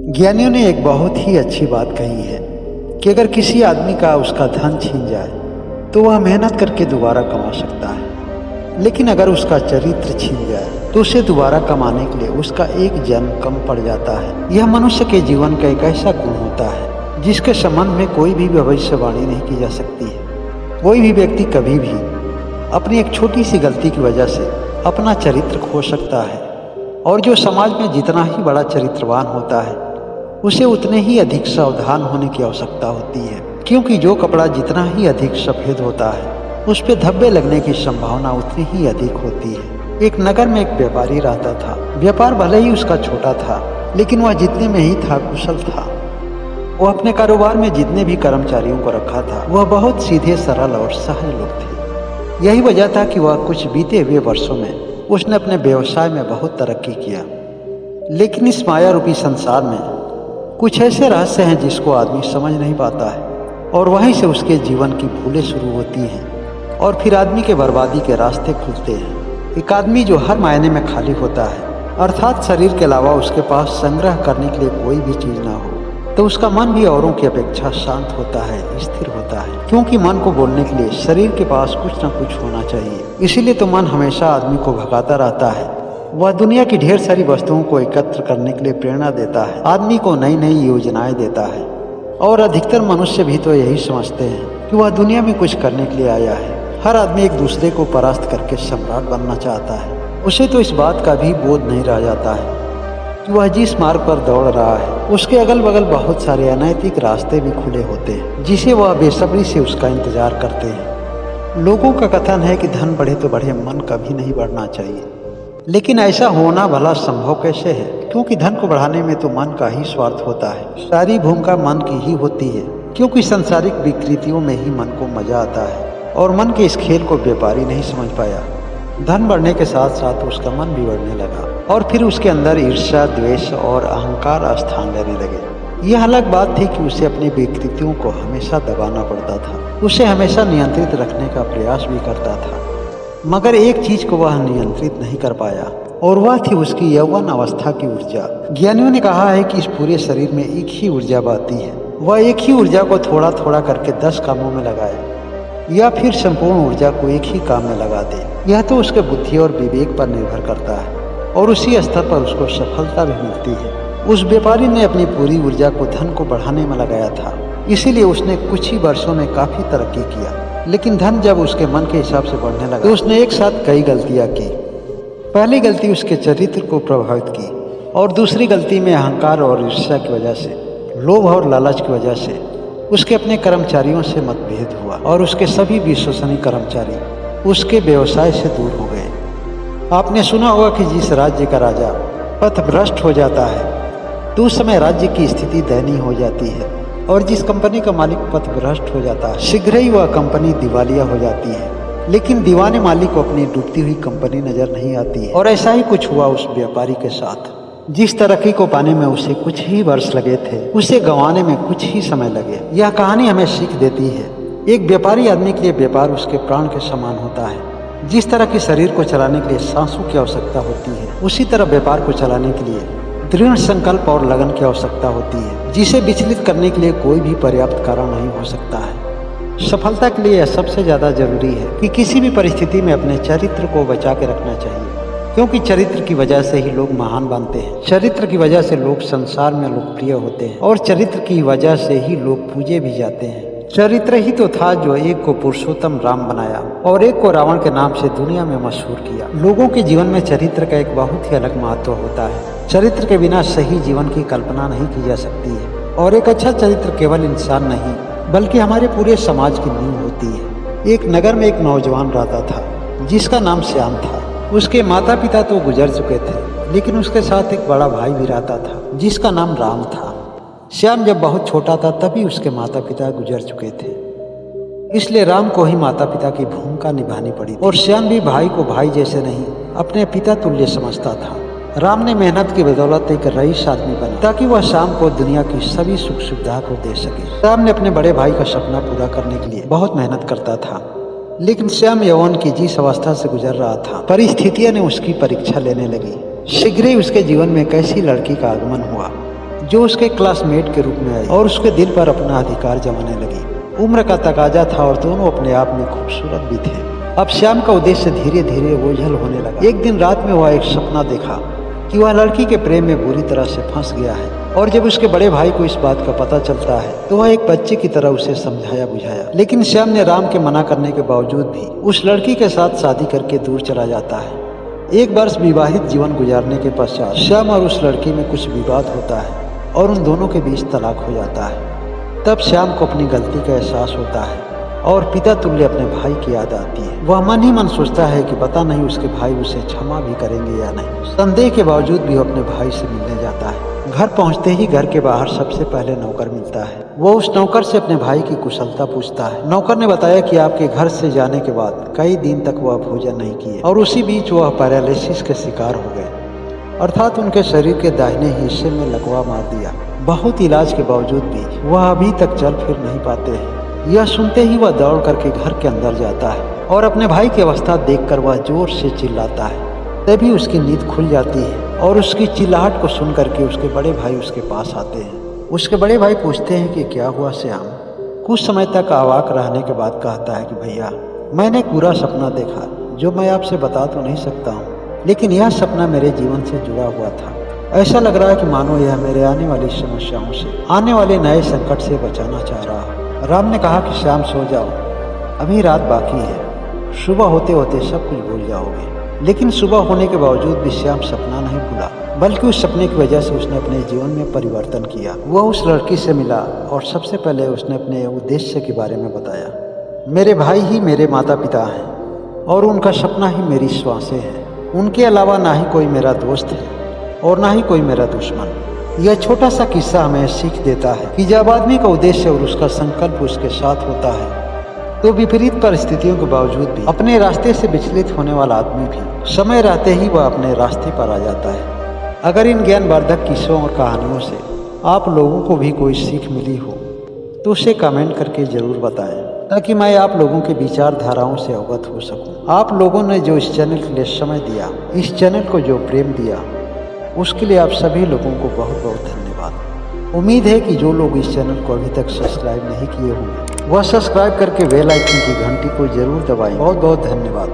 ज्ञानियों ने एक बहुत ही अच्छी बात कही है कि अगर किसी आदमी का उसका धन छीन जाए तो वह मेहनत करके दोबारा कमा सकता है, लेकिन अगर उसका चरित्र छीन जाए तो उसे दोबारा कमाने के लिए उसका एक जन्म कम पड़ जाता है। यह मनुष्य के जीवन का एक ऐसा गुण होता है जिसके संबंध में कोई भी भविष्यवाणी नहीं की जा सकती है। कोई भी व्यक्ति कभी भी अपनी एक छोटी सी गलती की वजह से अपना चरित्र खो सकता है, और जो समाज में जितना ही बड़ा चरित्रवान होता है उसे उतने ही अधिक सावधान होने की आवश्यकता होती है, क्योंकि जो कपड़ा जितना ही अधिक सफ़ेद होता है उस पर धब्बे लगने की संभावना उतनी ही अधिक होती है। एक नगर में एक व्यापारी रहता था। व्यापार भले ही उसका छोटा था, लेकिन वह जितने में ही था कुशल था। वह अपने कारोबार में जितने भी कर्मचारियों को रखा था वह बहुत सीधे सरल और सहज लोग थे। यही वजह था कि वह कुछ बीते हुए वर्षों में उसने अपने व्यवसाय में बहुत तरक्की किया। लेकिन इस माया रूपी संसार में कुछ ऐसे रहस्य हैं जिसको आदमी समझ नहीं पाता है, और वहीं से उसके जीवन की भूलें शुरू होती हैं और फिर आदमी के बर्बादी के रास्ते खुलते हैं। एक आदमी जो हर मायने में खाली होता है, अर्थात शरीर के अलावा उसके पास संग्रह करने के लिए कोई भी चीज़ ना हो, तो उसका मन भी औरों की अपेक्षा शांत होता है, स्थिर होता है, क्योंकि मन को बोलने के लिए शरीर के पास कुछ ना कुछ होना चाहिए। इसीलिए तो मन हमेशा आदमी को भगाता रहता है। वह दुनिया की ढेर सारी वस्तुओं को एकत्र करने के लिए प्रेरणा देता है, आदमी को नई नई योजनाएं देता है, और अधिकतर मनुष्य भी तो यही समझते हैं कि वह दुनिया में कुछ करने के लिए आया है। हर आदमी एक दूसरे को परास्त करके सम्राट बनना चाहता है। उसे तो इस बात का भी बोध नहीं रह जाता है कि वह जिस मार्ग पर दौड़ रहा है उसके अगल बगल बहुत सारे अनैतिक रास्ते भी खुले होते हैं, जिसे वह बेसब्री से उसका इंतजार करते हैं। लोगों का कथन है कि धन बढ़े तो बढ़े, मन कभी नहीं बढ़ना चाहिए। लेकिन ऐसा होना भला संभव कैसे है? क्योंकि धन को बढ़ाने में तो मन का ही स्वार्थ होता है। सारी भूमिका मन की ही होती है, क्योंकि सांसारिक विकृतियों में ही मन को मजा आता है, और मन के इस खेल को व्यापारी नहीं समझ पाया। धन बढ़ने के साथ साथ उसका मन भी बढ़ने लगा, और फिर उसके अंदर ईर्ष्या, द्वेष और अहंकार स्थान लेने लगे। यह अलग बात थी कि उसे अपनी विकृतियों को हमेशा दबाना पड़ता था। उसे हमेशा नियंत्रित रखने का प्रयास भी करता था, मगर एक चीज को वह नियंत्रित नहीं कर पाया, और वह थी उसकी यौवन अवस्था की ऊर्जा। ज्ञानियों ने कहा है कि इस पूरे शरीर में एक ही ऊर्जा बहती है। वह एक ही ऊर्जा को थोड़ा थोड़ा करके 10 कामों में लगाए, या फिर संपूर्ण ऊर्जा को एक ही काम में लगा दे। यह तो उसके बुद्धि और विवेक पर निर्भर करता है, और उसी स्तर पर उसको सफलता भी मिलती है। उस व्यापारी ने अपनी पूरी ऊर्जा को धन को बढ़ाने में लगाया था, इसीलिए उसने कुछ ही वर्षों में काफी तरक्की किया। लेकिन धन जब उसके मन के हिसाब से बढ़ने लगा तो उसने एक साथ कई गलतियां की। पहली गलती उसके चरित्र को प्रभावित की, और दूसरी गलती में अहंकार और ईर्ष्या की वजह से, लोभ और लालच की वजह से उसके अपने कर्मचारियों से मतभेद हुआ, और उसके सभी विश्वसनीय कर्मचारी उसके व्यवसाय से दूर हो गए। आपने सुना होगा कि जिस राज्य का राजा पथभ्रष्ट हो जाता है तो उस समय राज्य की स्थिति दयनीय हो जाती है, और जिस कंपनी का मालिक पथभ्रष्ट हो जाता है शीघ्र ही वह कंपनी दिवालिया हो जाती है। लेकिन दीवाने मालिक को अपनी डूबती हुई कंपनी नजर नहीं आती है, और ऐसा ही कुछ हुआ उस व्यापारी के साथ। जिस तरक्की को पाने में उसे कुछ ही वर्ष लगे थे, उसे गंवाने में कुछ ही समय लगे। यह कहानी हमें सीख देती है, एक व्यापारी आदमी के लिए व्यापार उसके प्राण के समान होता है। जिस तरह के शरीर को चलाने के लिए सांसों की आवश्यकता होती है, उसी तरह व्यापार को चलाने के लिए दृढ़ संकल्प और लगन की आवश्यकता होती है, जिसे विचलित करने के लिए कोई भी पर्याप्त कारण नहीं हो सकता है। सफलता के लिए यह सबसे ज़्यादा जरूरी है कि किसी भी परिस्थिति में अपने चरित्र को बचा के रखना चाहिए, क्योंकि चरित्र की वजह से ही लोग महान बनते हैं। चरित्र की वजह से लोग संसार में लोकप्रिय होते हैं, और चरित्र की वजह से ही लोग पूजे भी जाते हैं। चरित्र ही तो था जो एक को पुरुषोत्तम राम बनाया और एक को रावण के नाम से दुनिया में मशहूर किया। लोगों के जीवन में चरित्र का एक बहुत ही अलग महत्व होता है। चरित्र के बिना सही जीवन की कल्पना नहीं की जा सकती है, और एक अच्छा चरित्र केवल इंसान नहीं बल्कि हमारे पूरे समाज की नींव होती है। एक नगर में एक नौजवान रहता था जिसका नाम श्याम था। उसके माता पिता तो गुजर चुके थे, लेकिन उसके साथ एक बड़ा भाई भी रहता था जिसका नाम राम था। श्याम जब बहुत छोटा था तभी उसके माता पिता गुजर चुके थे, इसलिए राम को ही माता पिता की भूमिका निभानी पड़ी, और श्याम भी भाई को भाई जैसे नहीं अपने पिता तुल्य समझता था। राम ने मेहनत की बदौलत एक रईस आदमी बना ताकि वह श्याम को दुनिया की सभी सुख सुविधा को दे सके। श्याम ने अपने बड़े भाई का सपना पूरा करने के लिए बहुत मेहनत करता था, लेकिन श्याम यौवन की जिस अवस्था से गुजर रहा था, परिस्थितियां ने उसकी परीक्षा लेने लगी। शीघ्र ही उसके जीवन में एक ऐसी लड़की का आगमन हुआ जो उसके क्लासमेट के रूप में आई और उसके दिल पर अपना अधिकार जमाने लगी। उम्र का तकाजा था और दोनों अपने आप में खूबसूरत भी थे। अब श्याम का उद्देश्य धीरे धीरे ओझल होने लगा। एक दिन रात में वह एक सपना देखा कि वह लड़की के प्रेम में बुरी तरह से फंस गया है और जब उसके बड़े भाई को इस बात का पता चलता है तो वह एक बच्चे की तरह उसे समझाया बुझाया। लेकिन श्याम ने राम के मना करने के बावजूद भी उस लड़की के साथ शादी करके दूर चला जाता है। 1 वर्ष विवाहित जीवन गुजारने के पश्चात श्याम और उस लड़की में कुछ विवाद होता है और उन दोनों के बीच तलाक हो जाता है। तब श्याम को अपनी गलती का एहसास होता है और पिता तुल्य अपने भाई की याद आती है। वह मन ही मन सोचता है कि पता नहीं उसके भाई उसे क्षमा भी करेंगे या नहीं। संदेह के बावजूद भी वो अपने भाई से मिलने जाता है। घर पहुंचते ही घर के बाहर सबसे पहले नौकर मिलता है। वो उस नौकर से अपने भाई की कुशलता पूछता है। नौकर ने बताया कि आपके घर से जाने के बाद कई दिन तक वह भोजन नहीं किए और उसी बीच वह पैरालिसिस के शिकार हो गए, अर्थात उनके शरीर के दाहिने हिस्से में लकवा मार दिया। बहुत इलाज के बावजूद भी वह अभी तक चल फिर नहीं पाते हैं। यह सुनते ही वह दौड़ करके घर के अंदर जाता है और अपने भाई की अवस्था देखकर वह जोर से चिल्लाता है। तभी उसकी नींद खुल जाती है और उसकी चिल्लाहट को सुन करके उसके बड़े भाई उसके पास आते हैं। उसके बड़े भाई पूछते हैं कि क्या हुआ श्याम। कुछ समय तक अवाक रहने के बाद कहता है कि भैया, मैंने एक बुरा सपना देखा जो मैं आपसे बता तो नहीं सकता हूँ, लेकिन यह सपना मेरे जीवन से जुड़ा हुआ था। ऐसा लग रहा है कि मानो यह मेरे आने वाली समस्याओं से, आने वाले नए संकट से बचाना चाह रहा है। राम ने कहा कि श्याम सो जाओ, अभी रात बाकी है, सुबह होते होते सब कुछ भूल जाओगे। लेकिन सुबह होने के बावजूद भी श्याम सपना नहीं भूला, बल्कि उस सपने की वजह से उसने अपने जीवन में परिवर्तन किया। वह उस लड़की से मिला और सबसे पहले उसने अपने उद्देश्य के बारे में बताया। मेरे भाई ही मेरे माता पिता हैं और उनका सपना ही मेरी श्वासें हैं। उनके अलावा ना ही कोई मेरा दोस्त है और ना ही कोई मेरा दुश्मन। यह छोटा सा किस्सा हमें सीख देता है कि जब आदमी का उद्देश्य और उसका संकल्प उसके साथ होता है तो विपरीत परिस्थितियों के बावजूद भी अपने रास्ते से विचलित होने वाला आदमी भी समय रहते ही वह अपने रास्ते पर आ जाता है। अगर इन ज्ञानवर्धक किस्सों और कहानियों से आप लोगों को भी कोई सीख मिली हो तो उसे कमेंट करके ज़रूर बताएं, ताकि मैं आप लोगों के विचारधाराओं से अवगत हो सकूं। आप लोगों ने जो इस चैनल के लिए समय दिया, इस चैनल को जो प्रेम दिया, उसके लिए आप सभी लोगों को बहुत बहुत धन्यवाद। उम्मीद है कि जो लोग इस चैनल को अभी तक सब्सक्राइब नहीं किए होंगे वह सब्सक्राइब करके बेल आइकन की घंटी को जरूर दबाएं। बहुत बहुत धन्यवाद।